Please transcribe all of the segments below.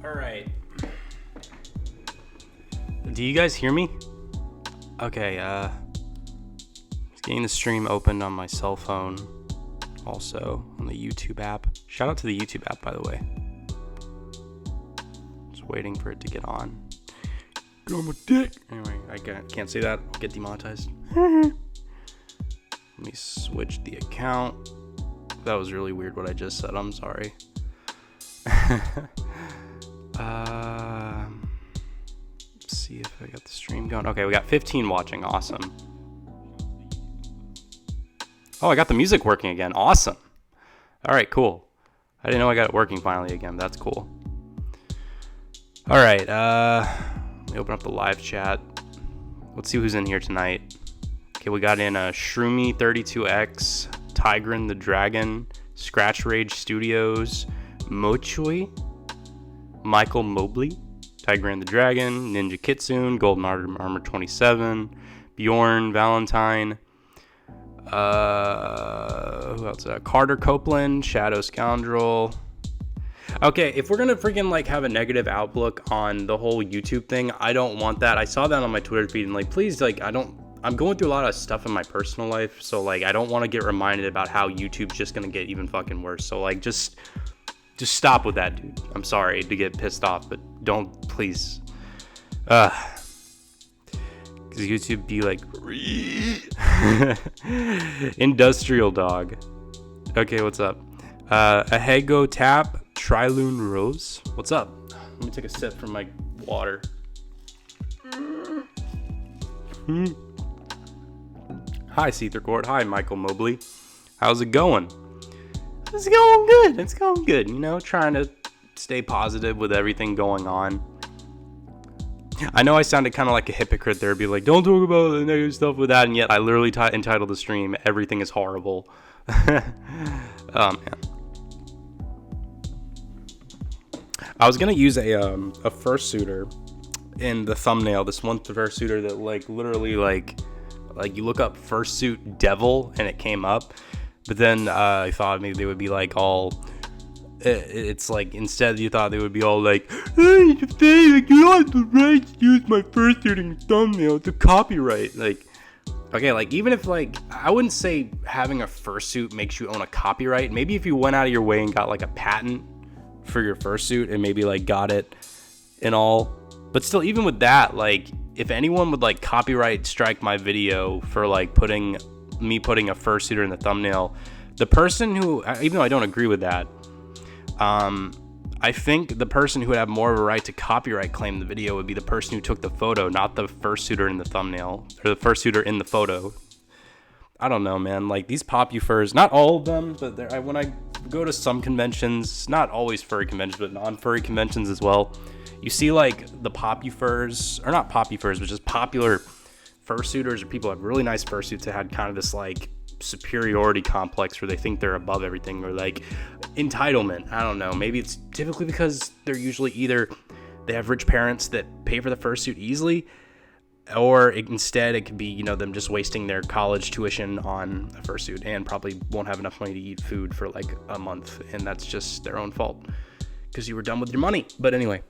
Alright. Do you guys hear me? Okay, just getting the stream opened on my cell phone. Also on the YouTube app. Shout out to the YouTube app, by the way. Just waiting for it to get on. Get on my dick! Anyway, I can't say that. I'll get demonetized. Let me switch the account. That was really weird what I just said. I'm sorry. Let's see if I got the stream going. Okay, we got 15 watching. Awesome. Oh, I got the music working again. Awesome. All right, cool. I didn't know I got it working finally again. That's cool. All right. Let me open up the live chat. Let's see who's in here tonight. Okay, we got in Shroomy 32X, Tigrin the Dragon, Scratch Rage Studios, Mochui, Michael Mobley, Tigrin the Dragon, Ninja Kitsune, Golden Armor 27, Bjorn Valentine, who else? Carter Copeland, Shadow Scoundrel. Okay, if we're gonna freaking like have a negative outlook on the whole YouTube thing, I don't want that. I saw that on my Twitter feed and like, please, like, I'm going through a lot of stuff in my personal life, so like I don't want to get reminded about how YouTube's just gonna get even fucking worse. So like just stop with that, dude. I'm sorry to get pissed off, but don't, please. Cause YouTube be like Industrial Dog. Okay, what's up? Ahego Tap, Trilune Rose. What's up? Let me take a sip from my water. Hi, Seethercourt. Hi, Michael Mobley. How's it going? It's going good. It's going good. You know, trying to stay positive with everything going on. I know I sounded kind of like a hypocrite there. Be like, don't talk about the negative stuff with that. And yet I literally entitled the stream, Everything is Horrible. Oh, man. I was going to use a fursuiter in the thumbnail. This one fursuiter that like literally like you look up fursuit devil and it came up. But then I thought maybe they would be like all... It's like, instead you thought they would be all like, hey, you don't have the right to use my fursuit in thumbnail. It's a copyright. Like, okay, like, even if, like, I wouldn't say having a fursuit makes you own a copyright. Maybe if you went out of your way and got, like, a patent for your fursuit and maybe, like, got it and all. But still, even with that, like, if anyone would, like, copyright strike my video for, like, putting a fursuiter in the thumbnail, the person who, even though I don't agree with that, I think the person who would have more of a right to copyright claim the video would be the person who took the photo, not the fursuiter in the thumbnail, or the fursuiter in the photo. I don't know, man. Like, these popufurs, not all of them, but when I go to some conventions, not always furry conventions, but non-furry conventions as well, you see, like, the popufurs, or not popufurs, but just popular fursuiters or people who have really nice fursuits that had kind of this, like, superiority complex where they think they're above everything, or like entitlement. I don't know, maybe it's typically because they're usually either they have rich parents that pay for the fursuit easily, or instead it could be, you know, them just wasting their college tuition on a fursuit and probably won't have enough money to eat food for like a month, and that's just their own fault because you were done with your money. But anyway,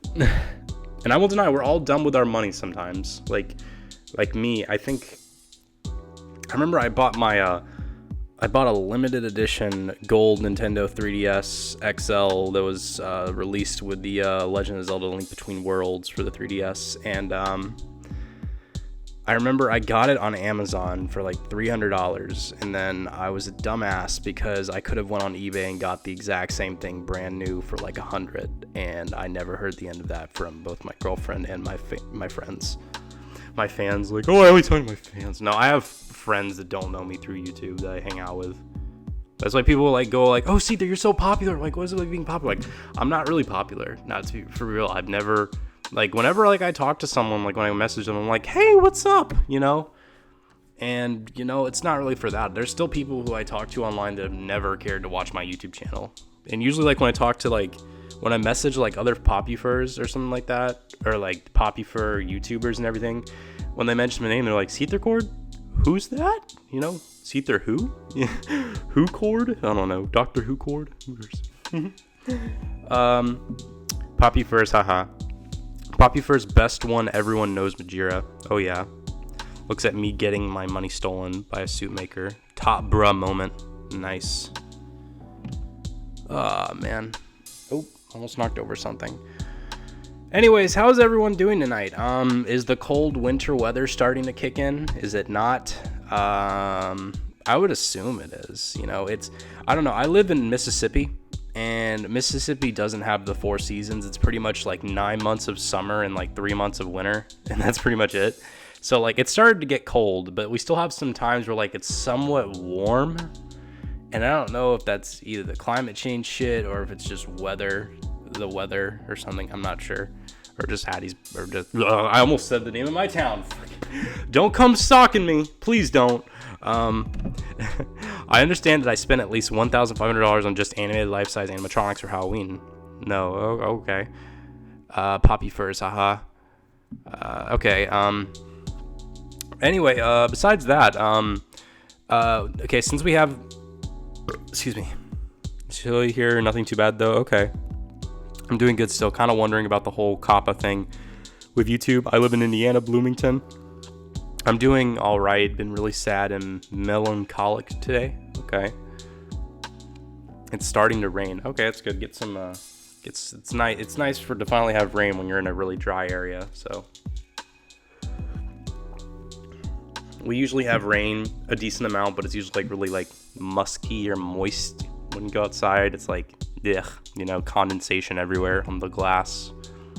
and I will deny we're all done with our money sometimes. Like me, I remember I bought a limited edition gold Nintendo 3DS XL that was released with the Legend of Zelda Link Between Worlds for the 3DS, and I remember I got it on Amazon for like $300, and then I was a dumbass because I could have went on eBay and got the exact same thing brand new for like $100, and I never heard the end of that from both my girlfriend and my friends. My fans, like, oh, I always talk to my fans. No, I have friends that don't know me through YouTube that I hang out with. That's why people like go like, oh, see, you're so popular. Like, what is it like being popular? Like, I'm not really popular. Not to be for real. I've never, like, whenever like I talk to someone, like when I message them, I'm like, hey, what's up? You know? And, you know, it's not really for that. There's still people who I talk to online that have never cared to watch my YouTube channel. And usually, like, when I talk to, like, when I message, like, other popufurs or something like that, or, like, popufur YouTubers and everything, when they mention my name, they're like, Seethercourt? Who's that? You know, Seether who? Who cord? I don't know. Dr. Who cord? Poppy Furs, haha. Poppy Furs, best one, everyone knows Majira. Oh yeah. Looks at me getting my money stolen by a suit maker. Top bruh moment. Nice. Man. Oh, almost knocked over something. Anyways, how's everyone doing tonight? Is the cold winter weather starting to kick in? Is it not? I would assume it is. You know, I don't know. I live in Mississippi, and Mississippi doesn't have the 4 seasons. It's pretty much like 9 months of summer and like 3 months of winter, and that's pretty much it. So like it started to get cold, but we still have some times where like it's somewhat warm. And I don't know if that's either the climate change shit or if it's just the weather or something. I'm not sure. Or just Hattie's, or just, I almost said the name of my town. Don't come stalking me. Please don't. I understand that I spent at least $1,500 on just animated life-size animatronics for Halloween. No, okay. Poppy Furs, haha. Okay, anyway, besides that, okay, since we have, excuse me, chilly here, nothing too bad though, okay. I'm doing good still, kind of wondering about the whole COPPA thing with YouTube. I live in Indiana, Bloomington. I'm doing all right, been really sad and melancholic today, okay. It's starting to rain, okay, that's good, get some, it's nice to finally have rain when you're in a really dry area, so. We usually have rain a decent amount, but it's usually like really like musky or moist when you go outside. It's like, ugh, you know, condensation everywhere on the glass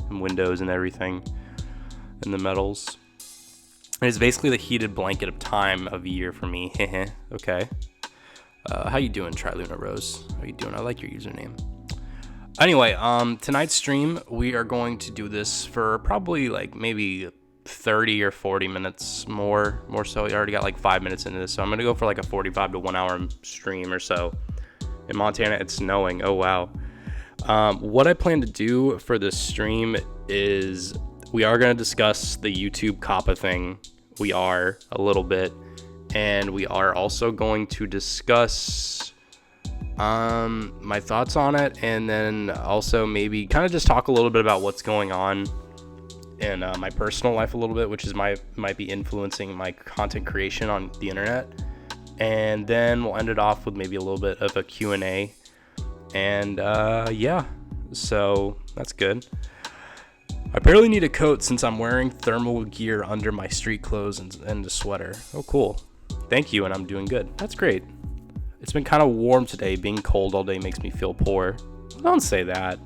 and windows and everything and the metals. And it's basically the heated blanket of time of year for me. Okay. How you doing, Triluna Rose? How you doing? I like your username. Anyway, tonight's stream, we are going to do this for probably like maybe 30 or 40 minutes more so. You already got like 5 minutes into this, so I'm gonna go for like a 45 to 1 hour stream or so. In Montana, it's snowing. Oh wow. What I plan to do for this stream is we are going to discuss the YouTube COPPA thing. We are a little bit, and we are also going to discuss my thoughts on it, and then also maybe kind of just talk a little bit about what's going on in my personal life a little bit, which is might be influencing my content creation on the internet. And then we'll end it off with maybe a little bit of a Q&A. And yeah, so that's good. I barely need a coat since I'm wearing thermal gear under my street clothes and a sweater. Oh, cool. Thank you, and I'm doing good. That's great. It's been kind of warm today. Being cold all day makes me feel poor. Don't say that.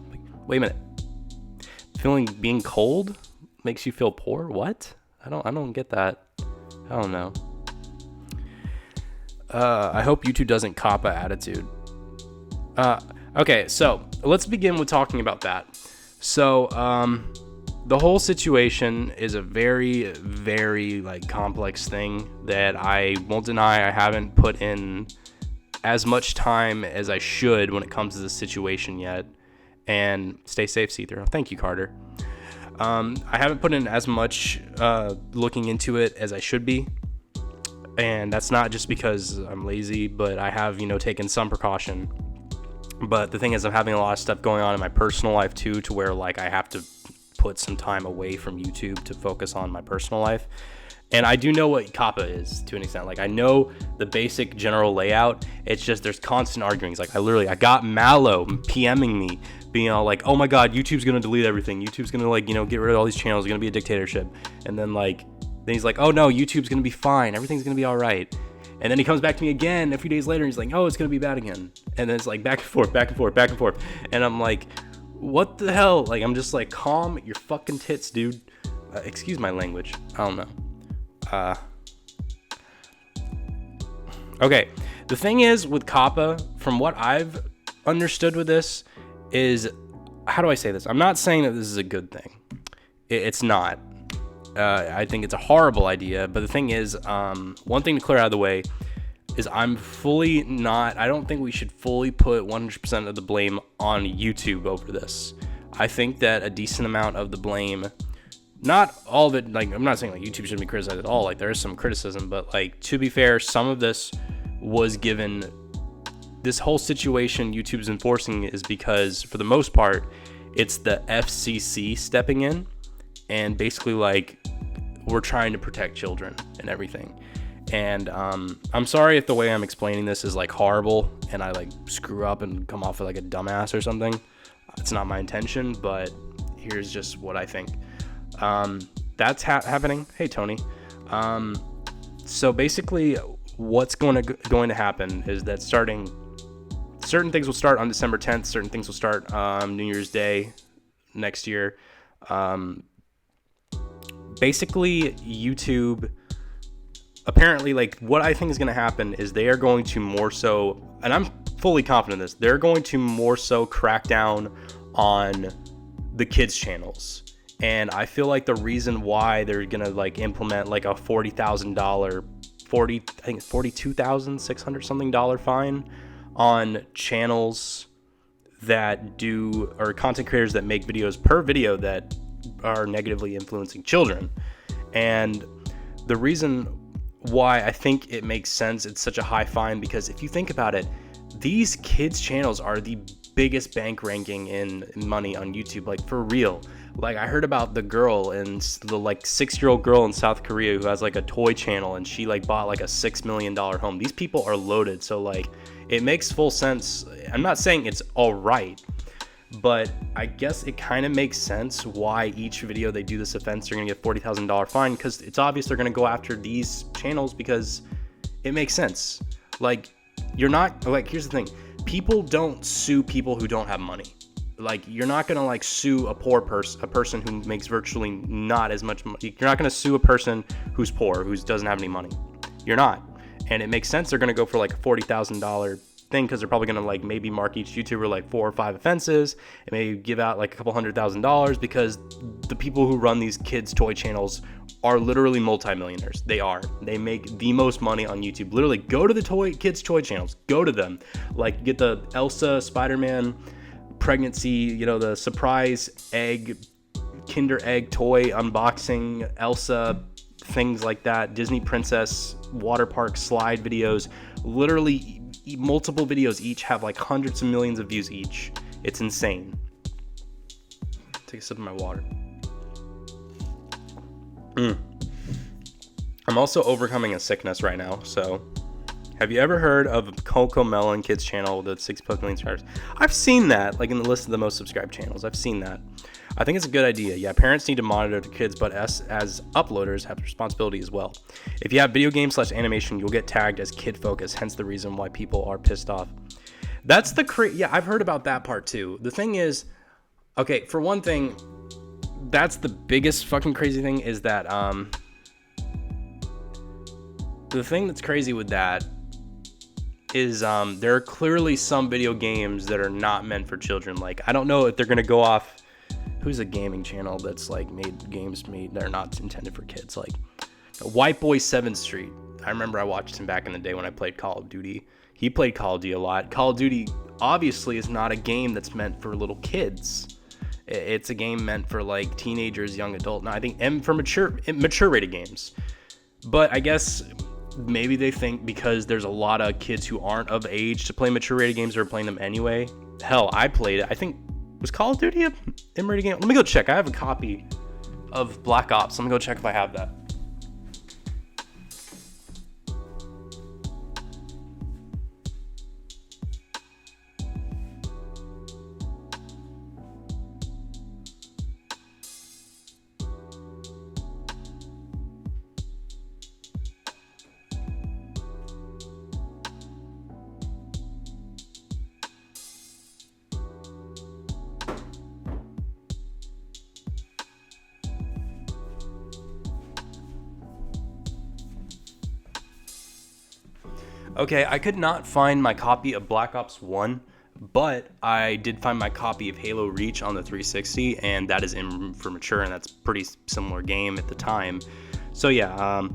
Wait a minute. Being cold makes you feel poor? What? I don't get that. I don't know. I hope YouTube doesn't COPPA attitude. Okay, so let's begin with talking about that. So, the whole situation is a very, very like complex thing that I won't deny I haven't put in as much time as I should when it comes to this situation yet. And stay safe, Seether. Thank you, Carter. I haven't put in as much looking into it as I should be. And that's not just because I'm lazy, but I have, taken some precaution. But the thing is, I'm having a lot of stuff going on in my personal life too, to where like I have to put some time away from YouTube to focus on my personal life. And I do know what COPPA is to an extent. Like I know the basic general layout. It's just there's constant arguing. It's like I got Mallow PMing me, being all like, "Oh my God, YouTube's gonna delete everything. YouTube's gonna get rid of all these channels. It's gonna be a dictatorship." And then he's like, "Oh no, YouTube's gonna be fine. Everything's gonna be all right." And then he comes back to me again a few days later and he's like, "Oh, it's gonna be bad again." And then it's like back and forth, back and forth, back and forth. And I'm like, what the hell? Like, I'm just like, calm your fucking tits, dude. Excuse my language. I don't know. Okay. The thing is with COPPA, from what I've understood with this, is, how do I say this? I'm not saying that this is a good thing. It's not. I think it's a horrible idea. But the thing is, one thing to clear out of the way is I don't think we should fully put 100% of the blame on YouTube over this. I think that a decent amount of the blame, not all of it, like I'm not saying like YouTube shouldn't be criticized at all, like there is some criticism, but like to be fair, some of this was given, this whole situation YouTube's enforcing is because for the most part, it's the FCC stepping in and basically like we're trying to protect children and everything. And I'm sorry if the way I'm explaining this is like horrible and I like screw up and come off like a dumbass or something. It's not my intention, but here's just what I think. That's happening. Hey, Tony. So basically what's going to happen is that certain things will start on December 10th. Certain things will start New Year's Day next year. Basically, YouTube, apparently, like, what I think is going to happen is they are going to more so, and I'm fully confident in this, they're going to more so crack down on the kids' channels. And I feel like the reason why they're going to, like, implement, like, a $40,000, I think it's $42,600 something dollar fine on channels that do, or content creators that make videos per video that are negatively influencing children. And the reason why I think it makes sense it's such a high fine, because if you think about it, these kids channels are the biggest bank ranking in money on YouTube, like for real. Like I heard about the girl and the like 6-year-old girl in South Korea who has like a toy channel and she like bought like a $6 million home. These people are loaded. So like it makes full sense. I'm not saying it's all right, but I guess it kind of makes sense why each video they do this offense, they're going to get $40,000 fine, because it's obvious they're going to go after these channels because it makes sense. Like, you're not, like, here's the thing. People don't sue people who don't have money. Like, you're not going to, like, sue a person who makes virtually not as much money. You're not going to sue a person who's poor, who doesn't have any money. You're not. And it makes sense they're going to go for, like, a $40,000 thing, because they're probably going to like maybe mark each YouTuber like 4 or 5 offenses and maybe give out like a couple $100,000, because the people who run these kids toy channels are literally multimillionaires. They make the most money on YouTube. Literally go to the kids toy channels, go to them, like get the Elsa Spider-Man pregnancy, you know, the surprise egg, Kinder Egg toy unboxing, Elsa, things like that, Disney Princess water park slide videos. Literally multiple videos each have like hundreds of millions of views each. It's insane. Take a sip of my water. I'm also overcoming a sickness right now. So have you ever heard of Coco Melon Kids channel with 6+ million subscribers? I've seen that, like in the list of the most subscribed channels. I've seen that. I think it's a good idea. Yeah, parents need to monitor the kids, but us as uploaders have responsibility as well. If you have video games / animation, you'll get tagged as kid focus, hence the reason why people are pissed off. That's the yeah, I've heard about that part too. The thing is, okay, for one thing, that's the biggest fucking crazy thing is that the thing that's crazy with that is there are clearly some video games that are not meant for children. Like, I don't know if they're gonna go off. Who's a gaming channel that's like made games that are not intended for kids? Like White Boy 7th Street. I remember I watched him back in the day when I played Call of Duty. He played Call of Duty a lot. Call of Duty obviously is not a game that's meant for little kids. It's a game meant for like teenagers, young adult. Now I think for mature rated games. But I guess maybe they think because there's a lot of kids who aren't of age to play mature rated games, they're playing them anyway. Hell, I played it. I think, was Call of Duty a M-rated game? Let me go check. I have a copy of Black Ops. Let me go check if I have that. Okay, I could not find my copy of Black Ops 1, but I did find my copy of Halo Reach on the 360, and that is in for mature, and that's a pretty similar game at the time. So yeah,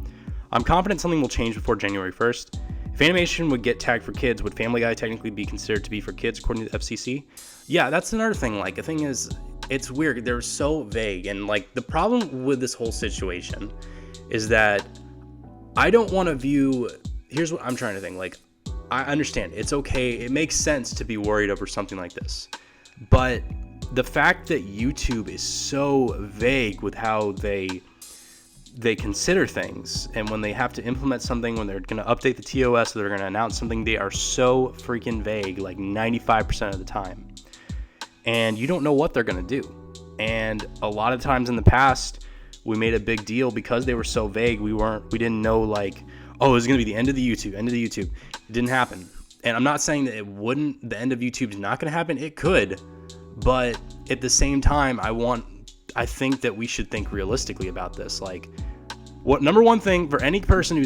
I'm confident something will change before January 1st. If animation would get tagged for kids, would Family Guy technically be considered to be for kids according to the FCC? Yeah, that's another thing. Like, the thing is, it's weird. They're so vague, and like the problem with this whole situation is that I don't want to view. Here's what I'm trying to think. Like, I understand it's okay. It makes sense to be worried over something like this, but the fact that YouTube is so vague with how they consider things, and when they have to implement something, when they're going to update the TOS, or they're going to announce something, they are so freaking vague, like 95% of the time. And you don't know what they're going to do. And a lot of times in the past, we made a big deal because they were so vague. We didn't know, like, oh, it's going to be the end of the YouTube. It didn't happen. And I'm not saying that the end of YouTube's not going to happen. It could. But at the same time, I think that we should think realistically about this. Like, what number one thing for any person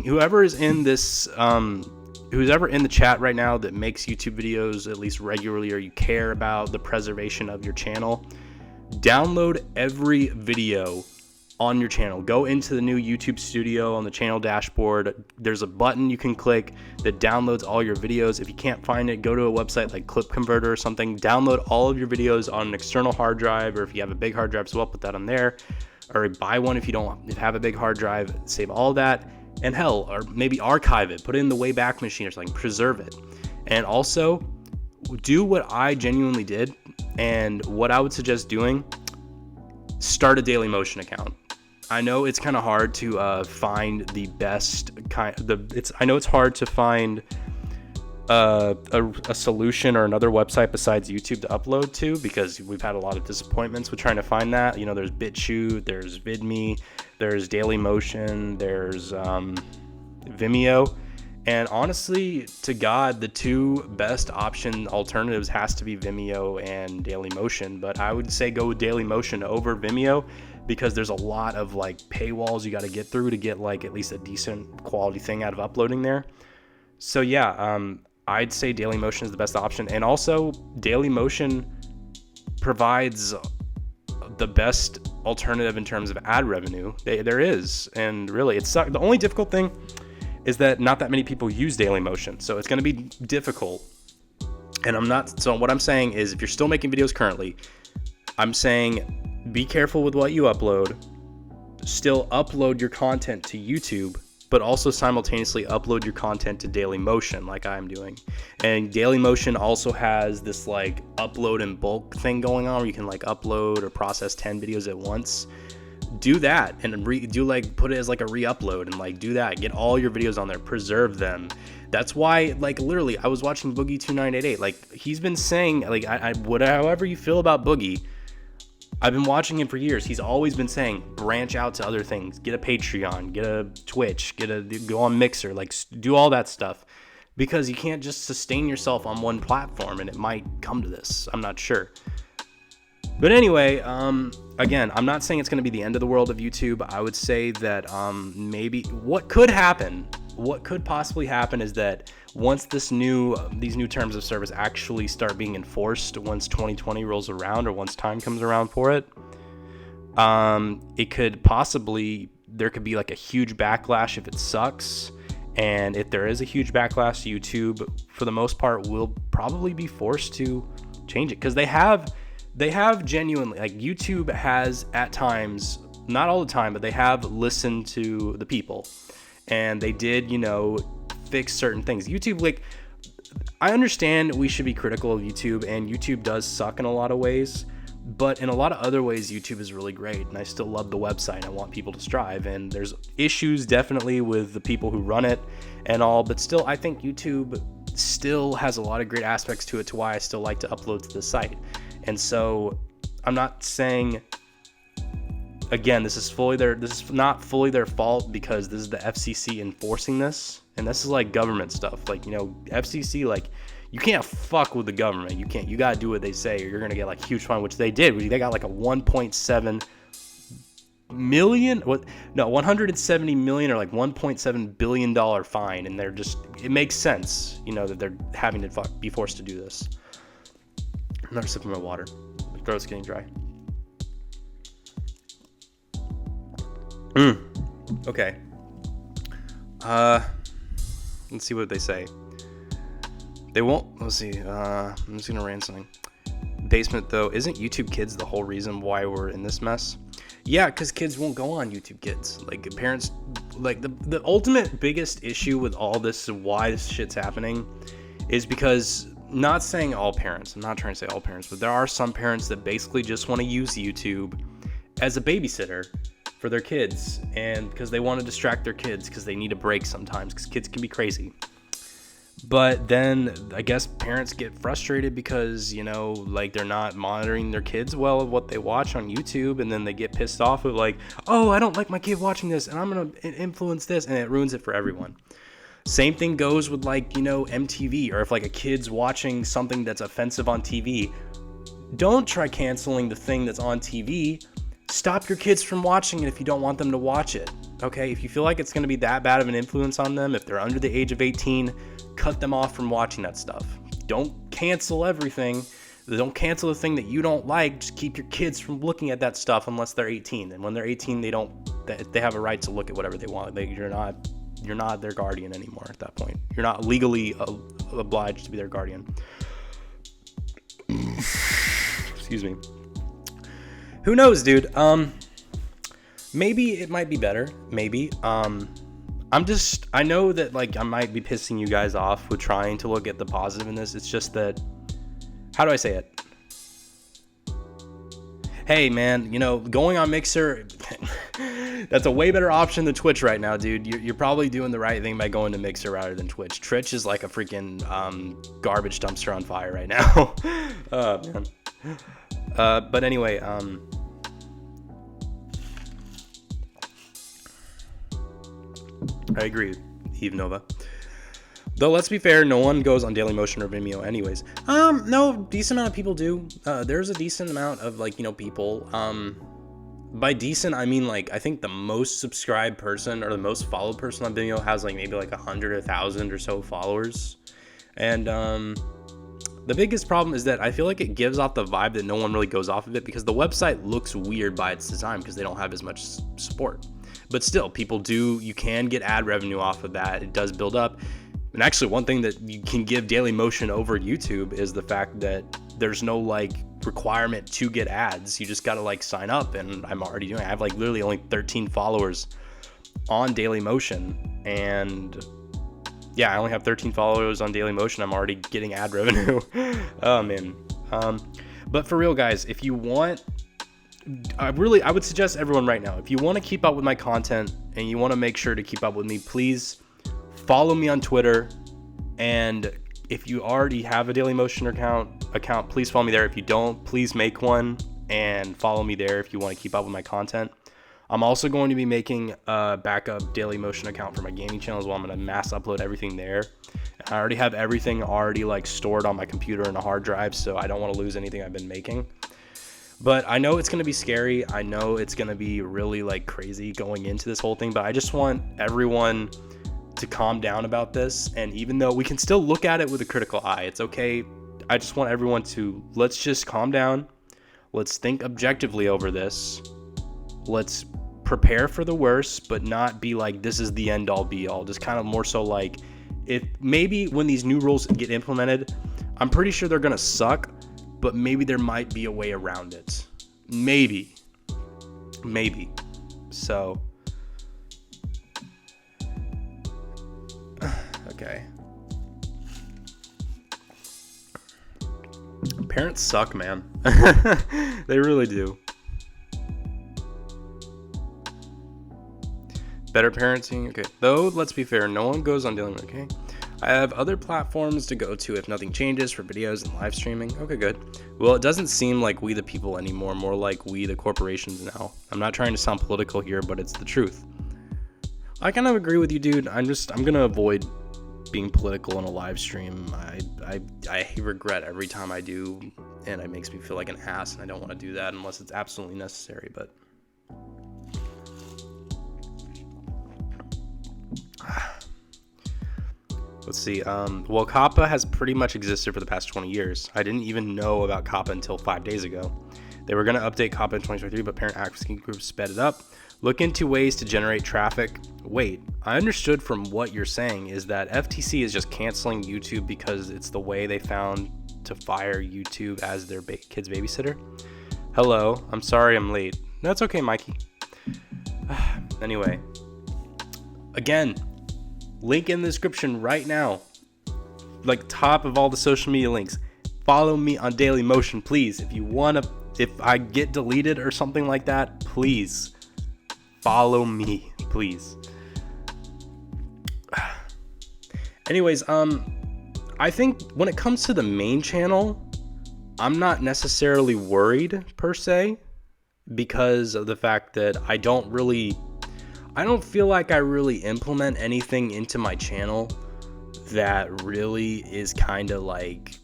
whoever is in this, who's ever in the chat right now that makes YouTube videos at least regularly, or you care about the preservation of your channel, download every video on your channel. Go into the new YouTube studio on the channel dashboard. There's a button you can click that downloads all your videos. If you can't find it, go to a website like Clip Converter or something. Download all of your videos on an external hard drive, or if you have a big hard drive as well, put that on there. Or buy one if you don't have a big hard drive. Save all that, and hell, or maybe archive it. Put it in the Wayback Machine or something. Preserve it. And also, do what I genuinely did, and what I would suggest doing. Start a Dailymotion account. I know it's kind of hard to find the best kind. I know it's hard to find a solution or another website besides YouTube to upload to, because we've had a lot of disappointments with trying to find that. You know, there's BitChute, there's VidMe, there's Dailymotion, there's Vimeo. And honestly, to God, the two best alternatives has to be Vimeo and Dailymotion. But I would say go with Dailymotion over Vimeo, because there's a lot of like paywalls you got to get through to get like at least a decent quality thing out of uploading there. So yeah, I'd say Dailymotion is the best option. And also, Dailymotion provides the best alternative in terms of ad revenue there is. And really, the only difficult thing is that not that many people use Dailymotion, so it's going to be difficult. And so what I'm saying is, if you're still making videos currently, I'm saying be careful with what you upload. Still upload your content to YouTube, but also simultaneously upload your content to Dailymotion like I'm doing. And Dailymotion also has this like upload in bulk thing going on, where you can like upload or process 10 videos at once. Do that and put it as like a re-upload, and like do that. Get all your videos on there, preserve them. That's why, like, literally, I was watching Boogie2988. Like, he's been saying, like, however you feel about Boogie, I've been watching him for years. He's always been saying, branch out to other things. Get a Patreon, get a Twitch, go on Mixer, like, do all that stuff. Because you can't just sustain yourself on one platform, and it might come to this. I'm not sure. But anyway, again, I'm not saying it's going to be the end of the world of YouTube. I would say that maybe what could possibly happen is that once these new terms of service actually start being enforced, once 2020 rolls around, or once time comes around for it, there could be like a huge backlash if it sucks. And if there is a huge backlash, YouTube, for the most part, will probably be forced to change it, because they have genuinely, like, YouTube has at times, not all the time, but they have listened to the people, and they did, fix certain things. YouTube, like, I understand we should be critical of YouTube, and YouTube does suck in a lot of ways, but in a lot of other ways, YouTube is really great, and I still love the website. I want people to strive, and there's issues definitely with the people who run it and all, but still, I think YouTube still has a lot of great aspects to it, to why I still like to upload to the site. And so I'm not saying, again, this is not fully their fault, because this is the FCC enforcing this, and this is like government stuff. Like, FCC, like, you can't fuck with the government. You gotta do what they say, or you're gonna get like huge fine, which they did. They got like a 1.7 million, 170 million, or like $1.7 billion fine, and it makes sense, that they're having to be forced to do this. Another sip of my water. My throat's getting dry. Okay. Let's see what they say. They won't. Let's see. I'm just gonna rant something. Basement, though, isn't YouTube Kids the whole reason why we're in this mess? Yeah, because kids won't go on YouTube Kids. Like, parents, like, the ultimate biggest issue with all this, why this shit's happening, is because not saying all parents, I'm not trying to say all parents, but there are some parents that basically just want to use YouTube as a babysitter for their kids, and because they want to distract their kids because they need a break sometimes, because kids can be crazy. But then I guess parents get frustrated because, you know, like they're not monitoring their kids well of what they watch on YouTube, and then they get pissed off of like, oh, I don't like my kid watching this and I'm going to influence this, and it ruins it for everyone. Same thing goes with like, you know, MTV, or if like a kid's watching something that's offensive on TV, don't try canceling the thing that's on TV. Stop your kids from watching it if you don't want them to watch it. Okay, if you feel like it's going to be that bad of an influence on them, if they're under the age of 18, cut them off from watching that stuff. Don't cancel everything. Don't cancel the thing that you don't like. Just keep your kids from looking at that stuff unless they're 18. And when they're 18, they have a right to look at whatever they want. You're not their guardian anymore at that point. You're not legally obliged to be their guardian. Excuse me. Who knows, dude? Maybe it might be better. Maybe. I know that like I might be pissing you guys off with trying to look at the positive in this. It's just that, how do I say it? Hey man, you know, going on Mixer, that's a way better option than Twitch right now, dude. You're probably doing the right thing by going to Mixer rather than Twitch. Twitch is like a freaking garbage dumpster on fire right now. Man. But anyway, I agree, Eve Nova. Though, let's be fair, no one goes on Dailymotion or Vimeo anyways. No, decent amount of people do. There's a decent amount of, like, you know, people. By decent, I mean, like, I think the most subscribed person or the most followed person on Vimeo has, like, maybe, like, 100 or 1,000 or so followers. And, the biggest problem is that I feel like it gives off the vibe that no one really goes off of it, because the website looks weird by its design because they don't have as much support. But still, you can get ad revenue off of that. It does build up. And actually, one thing that you can give Dailymotion over YouTube is the fact that there's no like requirement to get ads. You just got to like sign up, and I'm already doing it. I have like literally only 13 followers on Dailymotion, and yeah, I only have 13 followers on Dailymotion. I'm already getting ad revenue. Oh man. But for real, guys, if you want, I would suggest everyone right now, if you want to keep up with my content and you want to make sure to keep up with me, please follow me on Twitter. And if you already have a Dailymotion account, please follow me there. If you don't, please make one and follow me there if you want to keep up with my content. I'm also going to be making a backup Dailymotion account for my gaming channel as well. I'm going to mass upload everything there. I already have everything like stored on my computer in a hard drive, so I don't want to lose anything I've been making. But I know it's going to be scary. I know it's going to be really like crazy going into this whole thing, but I just want everyone to calm down about this. And even though we can still look at it with a critical eye, it's okay. I just want everyone to, let's just calm down. Let's think objectively over this. Let's prepare for the worst, but not be like, this is the end all be all. Just kind of more so like, if maybe when these new rules get implemented, I'm pretty sure they're going to suck, but maybe there might be a way around it. Maybe. So, okay. Parents suck, man. They really do. Better parenting, okay. Though, let's be fair, no one goes on Dailymotion, okay? I have other platforms to go to if nothing changes for videos and live streaming. Okay, good. Well, it doesn't seem like we the people anymore, more like we the corporations now. I'm not trying to sound political here, but it's the truth. I kind of agree with you, dude. I'm gonna avoid being political in a live stream. I regret every time I do, and it makes me feel like an ass, and I don't want to do that unless it's absolutely necessary, but let's see. Well, Kappa has pretty much existed for the past 20 years. I didn't even know about Kappa until 5 days ago. They were going to update Kappa in 2023, but parent advocacy groups sped it up. Look into ways to generate traffic. Wait, I understood from what you're saying is that FTC is just canceling YouTube because it's the way they found to fire YouTube as their kid's babysitter? Hello, I'm sorry I'm late. That's okay, Mikey. Anyway, again, link in the description right now. like top of all the social media links. Follow me on Daily Motion, please. If I get deleted or something like that, please follow me, please. Anyways, I think when it comes to the main channel, I'm not necessarily worried per se, because of the fact that I don't feel like I really implement anything into my channel that really is kind of like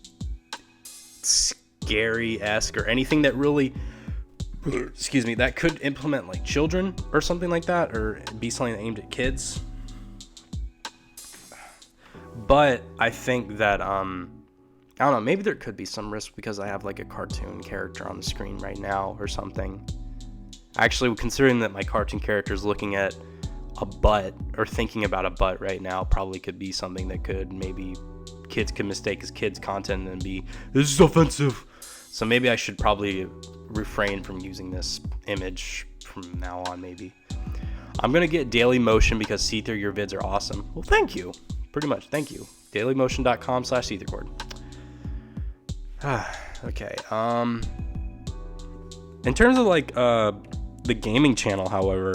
scary-esque, or anything that really, that could implement like children or something like that, or be something aimed at kids. But I think that, I don't know, maybe there could be some risk because I have like a cartoon character on the screen right now or something. Actually, considering that my cartoon character is looking at a butt or thinking about a butt right now, probably could be something that could maybe kids could mistake as kids content and be, this is offensive. So maybe I should probably refrain from using this image from now on, maybe. I'm going to get Daily Motion because see-through your vids are awesome. Well, thank you. Pretty much. Thank you. dailymotion.com/see-through cord. Okay. In terms of like the gaming channel, however,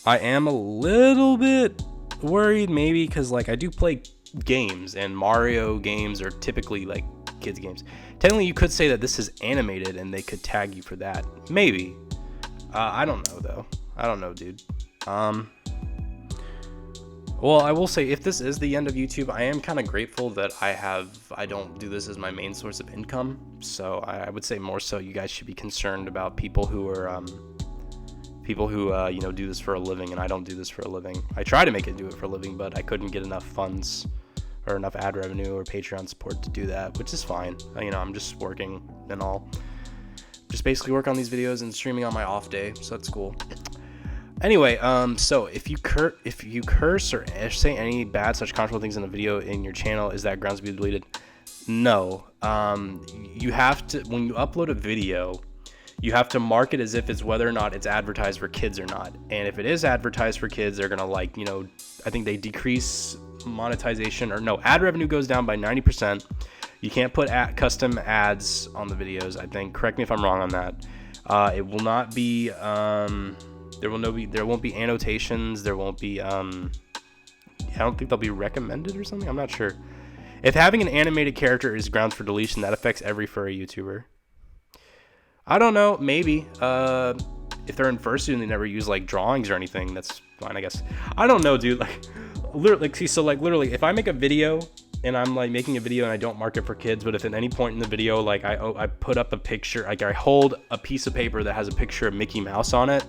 I am a little bit worried, maybe because like I do play games, and Mario games are typically like kids games. Technically, you could say that this is animated and they could tag you for that. Maybe. I don't know though. I don't know, dude. Well, I will say, if this is the end of YouTube, I am kind of grateful that I don't do this as my main source of income. So I would say more so you guys should be concerned about people who are, do this for a living, and I don't do this for a living. I try to make it do it for a living, but I couldn't get enough funds or enough ad revenue or Patreon support to do that, which is fine. I'm just working and all. Just basically work on these videos and streaming on my off day, so that's cool. Anyway, so if you curse or say any bad such controversial things in a video in your channel, is that grounds to be deleted? No. You have to, when you upload a video, you have to mark it as if it's whether or not it's advertised for kids or not. And if it is advertised for kids, they're gonna I think they decrease monetization, or no, ad revenue goes down by 90%. You can't put custom ads on the videos, I think. Correct me if I'm wrong on that. It will not be, there won't be annotations. There won't be, I don't think they'll be recommended or something. I'm not sure. If having an animated character is grounds for deletion, that affects every furry YouTuber. I don't know. Maybe. If they're in fursuit and they never use like drawings or anything, that's fine, I guess. I don't know, dude. Literally, if I make a video and I'm like making a video and I don't mark it for kids, but if at any point in the video, like I put up a picture, like I hold a piece of paper that has a picture of Mickey Mouse on it,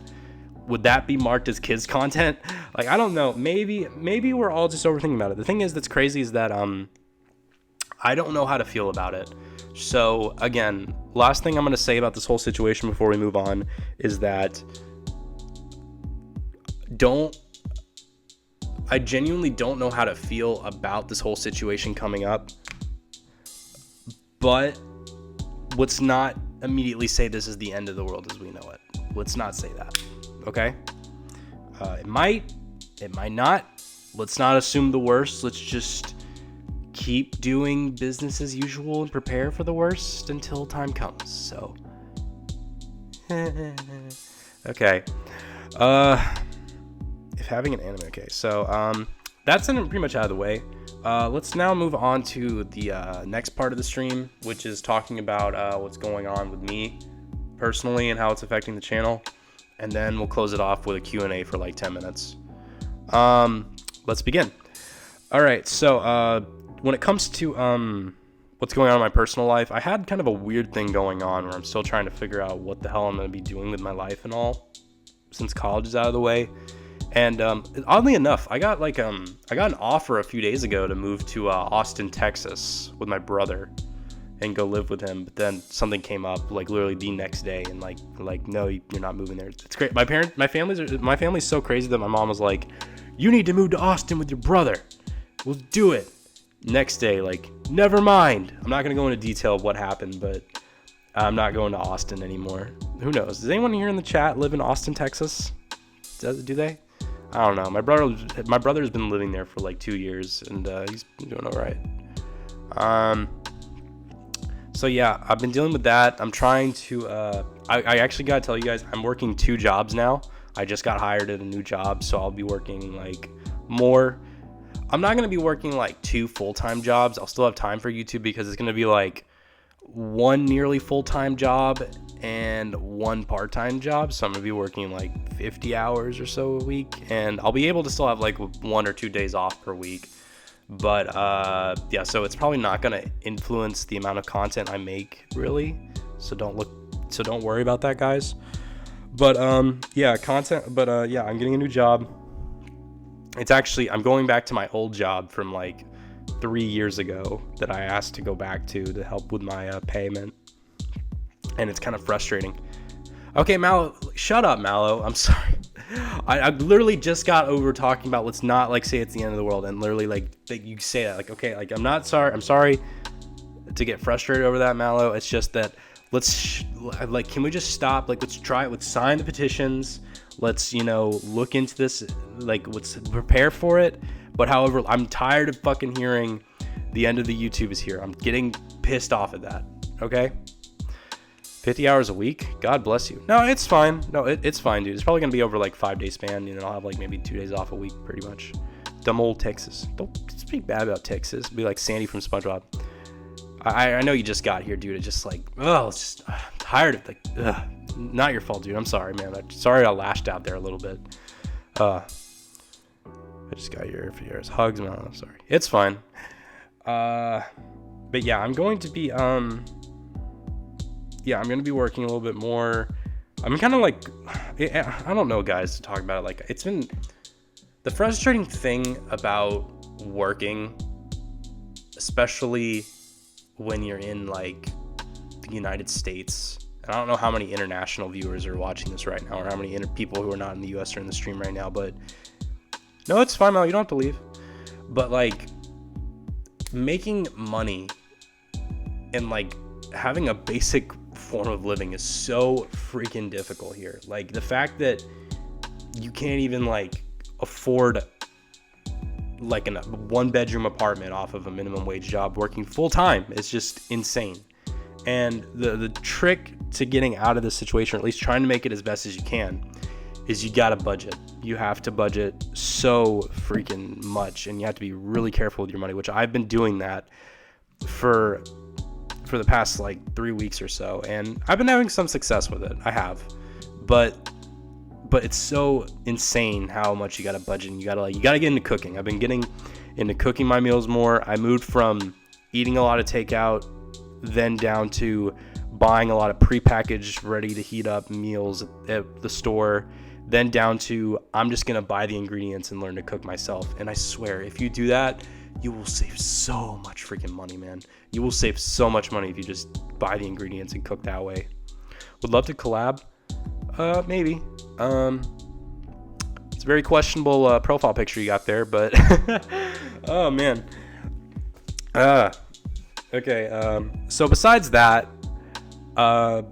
would that be marked as kids content? Like, I don't know. Maybe we're all just overthinking about it. The thing is that's crazy is that I don't know how to feel about it. So again, last thing I'm going to say about this whole situation before we move on is that I genuinely don't know how to feel about this whole situation coming up. But let's not immediately say this is the end of the world as we know it. Let's not say that. Okay? It might not. Let's not assume the worst. Let's just keep doing business as usual and prepare for the worst until time comes. So, okay. If having an anime, okay. So, that's pretty much out of the way. Let's now move on to the next part of the stream, which is talking about what's going on with me personally and how it's affecting the channel. And then we'll close it off with a Q&A for like 10 minutes. Let's begin. All right, so when it comes to what's going on in my personal life, I had kind of a weird thing going on where I'm still trying to figure out what the hell I'm going to be doing with my life and all, since college is out of the way. And oddly enough, I got an offer a few days ago to move to Austin, Texas with my brother and go live with him, but then something came up like literally the next day, and like no, you're not moving there. It's great. My family's so crazy that my mom was like, you need to move to Austin with your brother. We'll do it. Next day, like, never mind. I'm not gonna go into detail of what happened, but I'm not going to Austin anymore. Who knows? Does anyone here in the chat live in Austin, Texas? Do they? I don't know. My brother's been living there for like 2 years, and he's doing all right. So yeah, I've been dealing with that. I'm trying to, I actually gotta tell you guys, I'm working 2 jobs now. I just got hired at a new job, so I'll be working like more. I'm not gonna be working like 2 full-time jobs. I'll still have time for YouTube because it's gonna be like 1 nearly full-time job and 1 part-time job. So I'm gonna be working like 50 hours or so a week, and I'll be able to still have like 1 or 2 days off per week. But yeah, so it's probably not gonna influence the amount of content I make, really. So don't worry about that, guys. But yeah, yeah, I'm getting a new job. It's actually, I'm going back to my old job from like 3 years ago that I asked to go back to help with my payment, and it's kind of frustrating. Okay, Mallow, shut up, Mallow. I'm sorry. I literally just got over talking about let's not like say it's the end of the world, and literally like you say that like, okay, like I'm sorry to get frustrated over that, Mallow. It's just that like can we just stop? Like let's sign the petitions. Let's look into this, like let's prepare for it. But however, I'm tired of fucking hearing the end of the YouTube is here. I'm getting pissed off at that. Okay? 50 hours a week? God bless you. No, it's fine. No, it's fine, dude. It's probably going to be over like 5-day span. I'll have like maybe 2 days off a week, pretty much. Dumb old Texas. Don't speak bad about Texas. It'll be like Sandy from SpongeBob. I know you just got here, dude. It's just like, it's just, I'm tired of like, not your fault, dude. I'm sorry, man. Sorry I lashed out there a little bit. I just got your ears. Hugs, man. I'm sorry. It's fine. But yeah, I'm going to be, yeah, I'm going to be working a little bit more. I'm kind of like, I don't know, guys, to talk about it. Like, it's been the frustrating thing about working, especially when you're in like the United States. And I don't know how many international viewers are watching this right now, or how many people who are not in the US are in the stream right now, but no, it's fine, Mel. You don't have to leave. But like making money and like having a basic form of living is so freaking difficult here. Like the fact that you can't even like afford like a 1-bedroom apartment off of a minimum wage job working full time is just insane. And the trick to getting out of this situation, or at least trying to make it as best as you can, is you gotta budget. You have to budget so freaking much, and you have to be really careful with your money, which I've been doing that for the past like 3 weeks or so, and I've been having some success with it. I have, but it's so insane how much you gotta budget, and you gotta get into cooking. I've been getting into cooking my meals more. I moved from eating a lot of takeout, then down to buying a lot of prepackaged, ready to heat up meals at the store, then down to I'm just gonna buy the ingredients and learn to cook myself. And I swear, if you do that, you will save so much freaking money, man. You will save so much money if you just buy the ingredients and cook that way. Would love to collab. Maybe. It's a very questionable profile picture you got there, but oh man. Okay. So besides that, I'm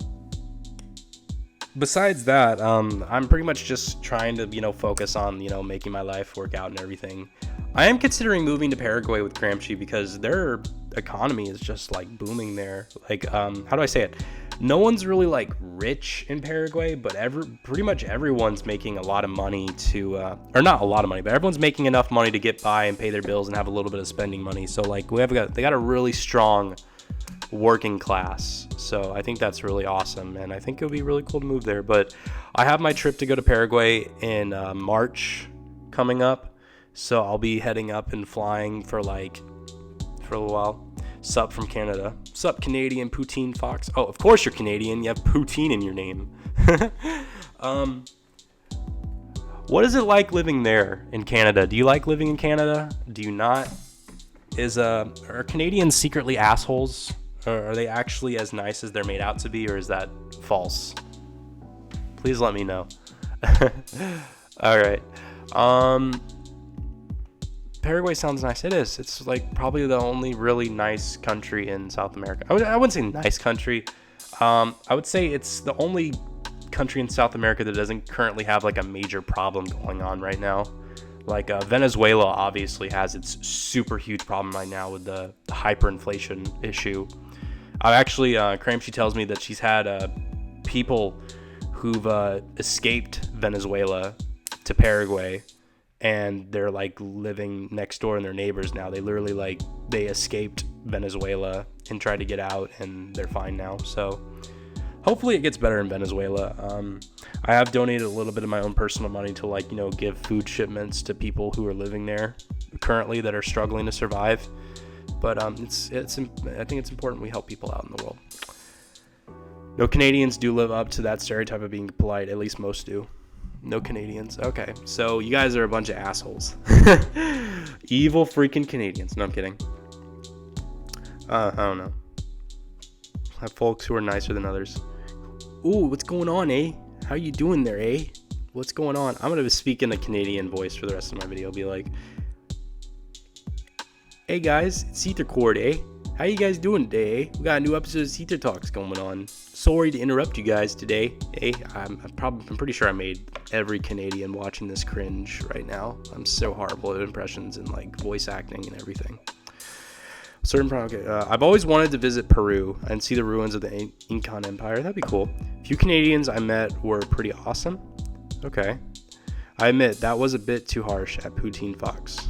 pretty much just trying to, focus on, making my life work out and everything. I am considering moving to Paraguay with Gramsci because their economy is just like booming there. Like, how do I say it? No one's really like rich in Paraguay, but pretty much everyone's making a lot of money to, or not a lot of money, but everyone's making enough money to get by and pay their bills and have a little bit of spending money. So like they got a really strong working class. So I think that's really awesome, and I think it would be really cool to move there. But I have my trip to go to Paraguay in March coming up, so I'll be heading up and flying for a little while. Sup from Canada. Sup, Canadian Poutine Fox. Oh, of course you're Canadian. You have poutine in your name. What is it like living there in Canada? Do you like living in Canada? Do you not? Are Canadians secretly assholes? Or are they actually as nice as they're made out to be, or is that false? Please let me know. All right. Paraguay sounds nice. It is. It's like probably the only really nice country in South America. I wouldn't say nice country. I would say it's the only country in South America that doesn't currently have like a major problem going on right now. Like Venezuela obviously has its super huge problem right now with the hyperinflation issue. Cramshy tells me that she's had people who've escaped Venezuela to Paraguay, and they're like living next door in their neighbors now. They literally they escaped Venezuela and tried to get out, and they're fine now. So hopefully it gets better in Venezuela. I have donated a little bit of my own personal money to give food shipments to people who are living there currently that are struggling to survive. But I think it's important we help people out in the world. No Canadians do live up to that stereotype of being polite. At least most do. No Canadians. Okay, so you guys are a bunch of assholes. Evil freaking Canadians. No, I'm kidding. I don't know. Have folks who are nicer than others. Ooh, what's going on, eh? How you doing there, eh? What's going on? I'm going to speak in a Canadian voice for the rest of my video. I'll be like, hey guys, it's Ether Cord, eh? How you guys doing today, eh? We got a new episode of Ether Talks going on. Sorry to interrupt you guys today, eh? I'm pretty sure I made every Canadian watching this cringe right now. I'm so horrible at impressions and voice acting and everything. I've always wanted to visit Peru and see the ruins of the Incan Empire. That'd be cool. A few Canadians I met were pretty awesome. Okay. I admit that was a bit too harsh at Poutine Fox.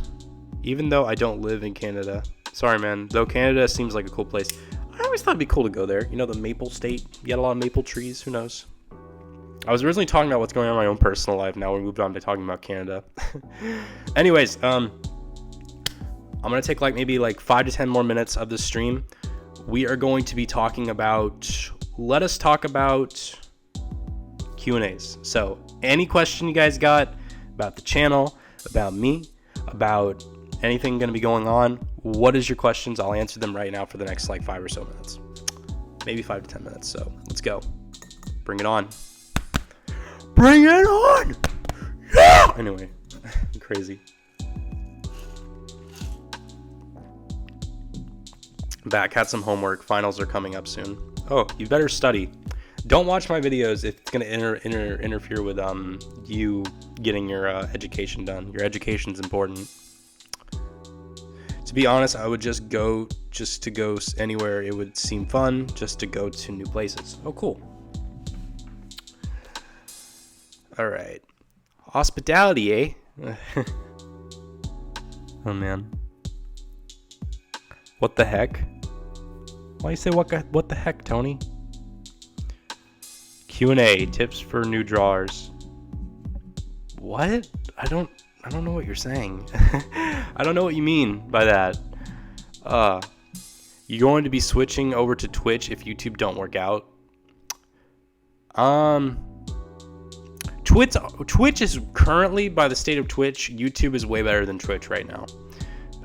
Even though I don't live in Canada. Sorry, man. Though Canada seems like a cool place. I always thought it'd be cool to go there. You know, the maple state. You got a lot of maple trees. Who knows? I was originally talking about what's going on in my own personal life. Now we moved on to talking about Canada. Anyways, I'm going to take maybe 5 to 10 more minutes of the stream. We are going to be talking about, let us talk about Q&As. So any question you guys got about the channel, about me, about anything going to be going on, what is your questions? I'll answer them right now for the next 5 or so minutes. Maybe 5 to 10 minutes. So let's go. Bring it on. Bring it on! Yeah! Anyway, I'm crazy. Back, had some homework. Finals are coming up soon. Oh, you better study. Don't watch my videos if it's going to interfere with you getting your education done. Your education's important. To be honest, I would just go anywhere it would seem fun, just to go to new places. Oh, cool. All right. Hospitality, eh? Oh, man. What the heck? Why you say what the heck, Tony? Q&A, tips for new drawers. What? I don't know what you're saying. I don't know what you mean by that. You going to be switching over to Twitch if YouTube don't work out? Twitch is currently, by the state of Twitch, YouTube is way better than Twitch right now.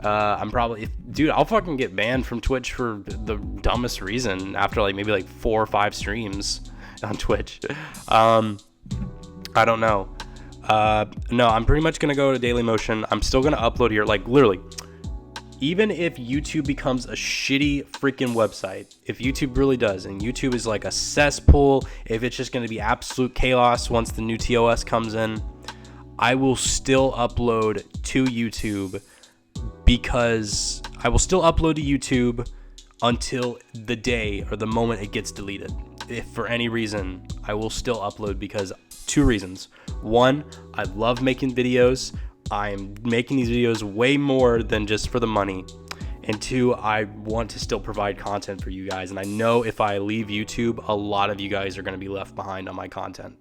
I'll fucking get banned from Twitch for the dumbest reason after maybe 4 or 5 streams on Twitch. I don't know. No, I'm pretty much gonna go to Dailymotion. I'm still gonna upload here, literally. Even if YouTube becomes a shitty freaking website, if YouTube really does, and YouTube is a cesspool, if it's just gonna be absolute chaos once the new TOS comes in, I will still upload to YouTube. Because I will still upload to YouTube until the day or the moment it gets deleted. If for any reason, I will still upload because 2 reasons. 1, I love making videos. I'm making these videos way more than just for the money. And 2, I want to still provide content for you guys. And I know if I leave YouTube, a lot of you guys are going to be left behind on my content.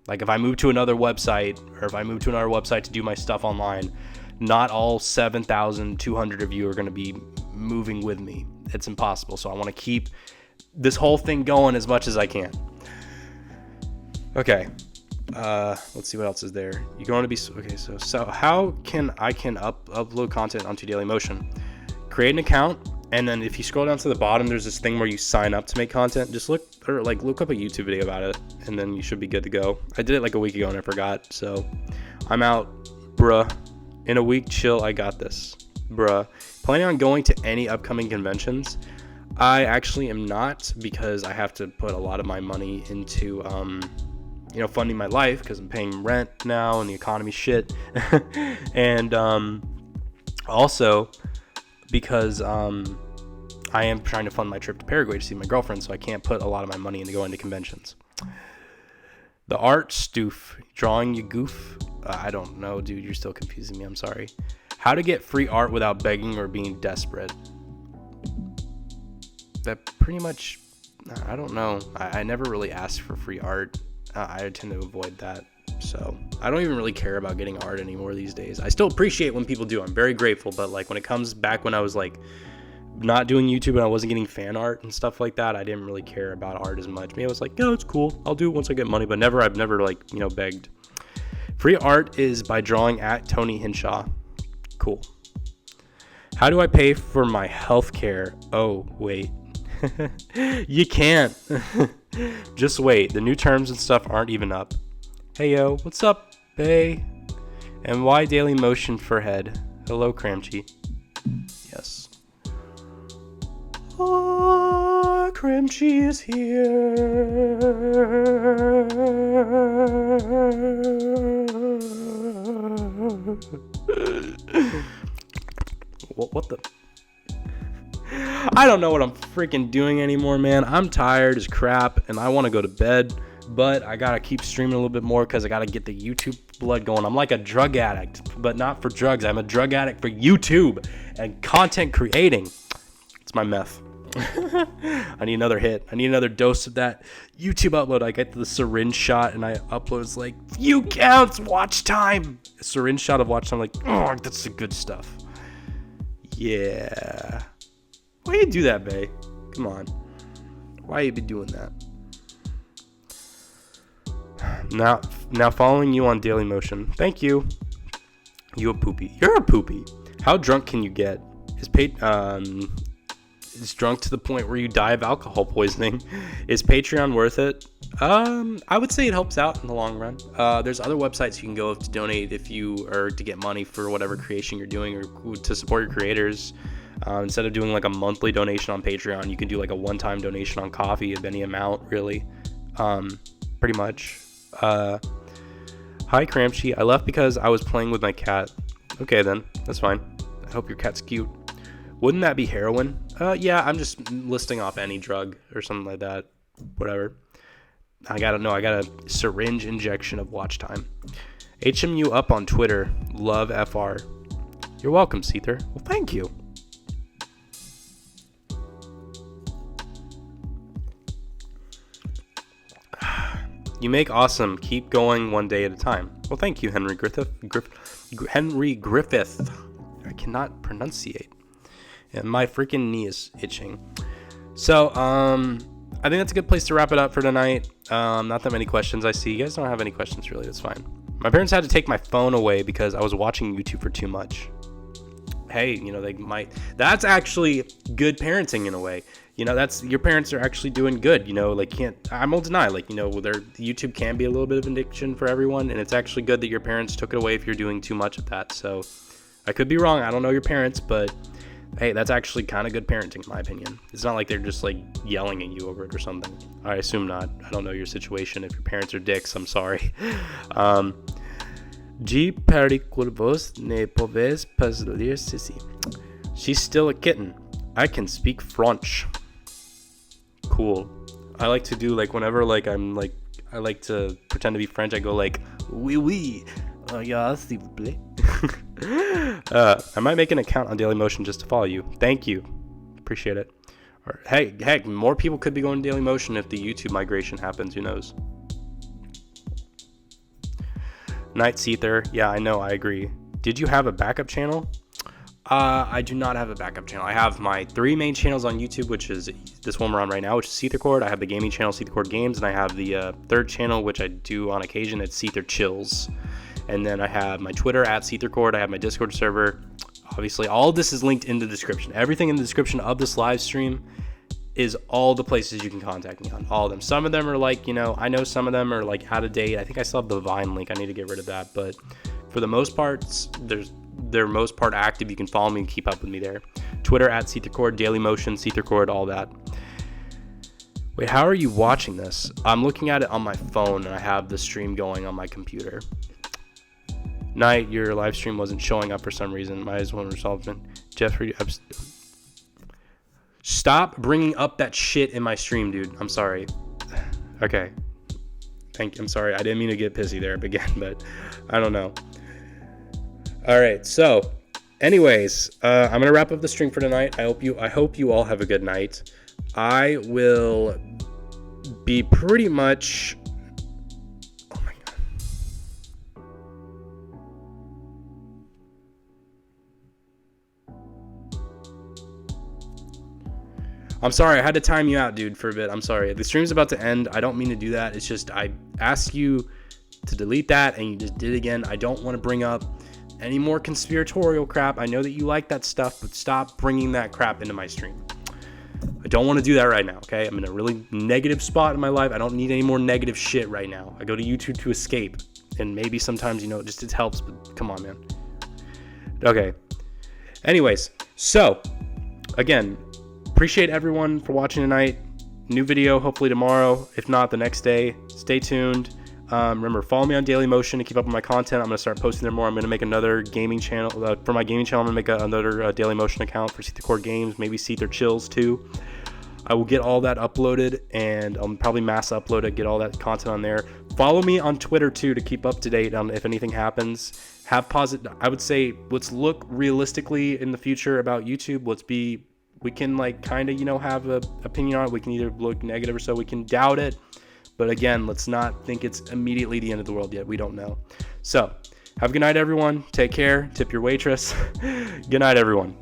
If I move to another website, or if I move to another website to do my stuff online, not all 7,200 of you are going to be moving with me. It's impossible. So I want to keep this whole thing going as much as I can. Okay. Let's see what else is there. You're going to be okay. So how can I upload content onto Dailymotion? Create an account, and then if you scroll down to the bottom, there's this thing where you sign up to make content. Just look up a YouTube video about it, and then you should be good to go. I did it a week ago and I forgot. So I'm out, bruh. In a week, chill, I got this. Bruh. Planning on going to any upcoming conventions? I actually am not, because I have to put a lot of my money into funding my life because I'm paying rent now and the economy shit. And also because I am trying to fund my trip to Paraguay to see my girlfriend, so I can't put a lot of my money into going to conventions. The art stoof, drawing you goof. I don't know, dude. You're still confusing me. I'm sorry. How to get free art without begging or being desperate. That pretty much, I don't know. I never really asked for free art. I tend to avoid that. So I don't even really care about getting art anymore these days. I still appreciate when people do. I'm very grateful. But like when it comes back when I was like not doing YouTube and I wasn't getting fan art and stuff like that, I didn't really care about art as much. Maybe I was like, yeah, it's cool. I'll do it once I get money. But I've never like, begged. Free art is by drawing at Tony Hinshaw. Cool. How do I pay for my health care? Oh, wait. You can't. Just wait. The new terms and stuff aren't even up. Hey, yo. What's up, bae? And why Daily Motion for head? Hello, Cramchi. Yes. Oh, Cramchi is here. What the? I don't know what I'm freaking doing anymore, man. I'm tired as crap, and I want to go to bed, but I gotta keep streaming a little bit more because I gotta get the YouTube blood going. I'm like a drug addict, but not for drugs. I'm a drug addict for YouTube and content creating. It's my meth. I need another hit. I need another dose of that YouTube upload. I get the syringe shot and I upload. It's like, view counts, watch time. A syringe shot of watch time. Like, oh, that's the good stuff. Yeah. Why you do that, bae? Come on. Why you be doing that? Now following you on Daily Motion. Thank you. You a poopy. You're a poopy. How drunk can you get? Is drunk to the point where you die of alcohol poisoning. Is Patreon worth it? I would say it helps out in the long run. There's other websites you can go to donate if you are to get money for whatever creation you're doing or to support your creators. Instead of doing like a monthly donation on Patreon, you can do like a one-time donation on Coffee of any amount, really. Pretty much. Hi, Cramchi. I left because I was playing with my cat. Okay, then. That's fine. I hope your cat's cute. Wouldn't that be heroin? Yeah, I'm just listing off any drug or something like that. Whatever. I got a syringe injection of watch time. HMU up on Twitter. Love FR. You're welcome, Seether. Well, thank you. You make awesome. Keep going one day at a time. Well, thank you, Henry Griffith. Henry Griffith. I cannot pronunciate. And my freaking knee is itching. So, I think that's a good place to wrap it up for tonight. Not that many questions I see. You guys don't have any questions, really. That's fine. My parents had to take my phone away because I was watching YouTube for too much. Hey, they might. That's actually good parenting in a way. That's your parents are actually doing good. I won't deny. YouTube can be a little bit of an addiction for everyone, and it's actually good that your parents took it away if you're doing too much of that. So, I could be wrong. I don't know your parents, but hey, that's actually kind of good parenting, in my opinion. It's not like they're just like yelling at you over it or something. I assume not. I don't know your situation. If your parents are dicks, I'm sorry. G periculvos ne poves paslir sissy. She's still a kitten. I can speak French. Cool. I like to do whenever I like to pretend to be French. I go oui. Yeah, s'il vous plaît. I might make an account on Dailymotion just to follow you. Thank you. Appreciate it. Or, hey, heck, more people could be going to Dailymotion if the YouTube migration happens. Who knows? Night Seether. Yeah, I know. I agree. Did you have a backup channel? I do not have a backup channel. I have my 3 main channels on YouTube, which is this one we're on right now, which is Seethercord. I have the gaming channel, Seethercord Games, and I have the 3rd channel, which I do on occasion. It's Seether Chills. And then I have my Twitter at Seethercord. I have my Discord server. Obviously, all of this is linked in the description. Everything in the description of this live stream is all the places you can contact me on. All of them. Some of them are I know some of them are out of date. I think I still have the Vine link. I need to get rid of that. But for the most part, they're most part active. You can follow me and keep up with me there. Twitter at Seethercord, Dailymotion, Seethercord, all that. Wait, how are you watching this? I'm looking at it on my phone and I have the stream going on my computer. Night, your live stream wasn't showing up for some reason. Might as well resolve it. Jeffrey, stop bringing up that shit in my stream, dude. I'm sorry. Okay. Thank you. I'm sorry. I didn't mean to get pissy there again, but I don't know. All right. So, anyways, I'm gonna wrap up the stream for tonight. I hope you all have a good night. I will be pretty much. Oh my god. I'm sorry, I had to time you out, dude, for a bit. I'm sorry. The stream's about to end. I don't mean to do that. It's just I asked you to delete that and you just did it again. I don't want to bring up any more conspiratorial crap. I know that you like that stuff, but stop bringing that crap into my stream. I don't want to do that right now, okay? I'm in a really negative spot in my life. I don't need any more negative shit right now. I go to YouTube to escape, and maybe sometimes, it helps, but come on, man. Okay. Anyways, so, again, appreciate everyone for watching tonight. New video, hopefully tomorrow. If not, the next day. Stay tuned. Remember, follow me on Dailymotion to keep up with my content. I'm going to start posting there more. I'm going to make another gaming channel. For my gaming channel, I'm going to make another Dailymotion account for Seat the Core Games, maybe Seat Their Chills too. I will get all that uploaded, and I'll probably mass upload it, get all that content on there. Follow me on Twitter too to keep up to date on if anything happens. I would say, let's look realistically in the future about YouTube. We can kind of, have an opinion on it. We can either look negative or so. We can doubt it. But again, let's not think it's immediately the end of the world yet. We don't know. So, have a good night, everyone. Take care. Tip your waitress. Good night, everyone.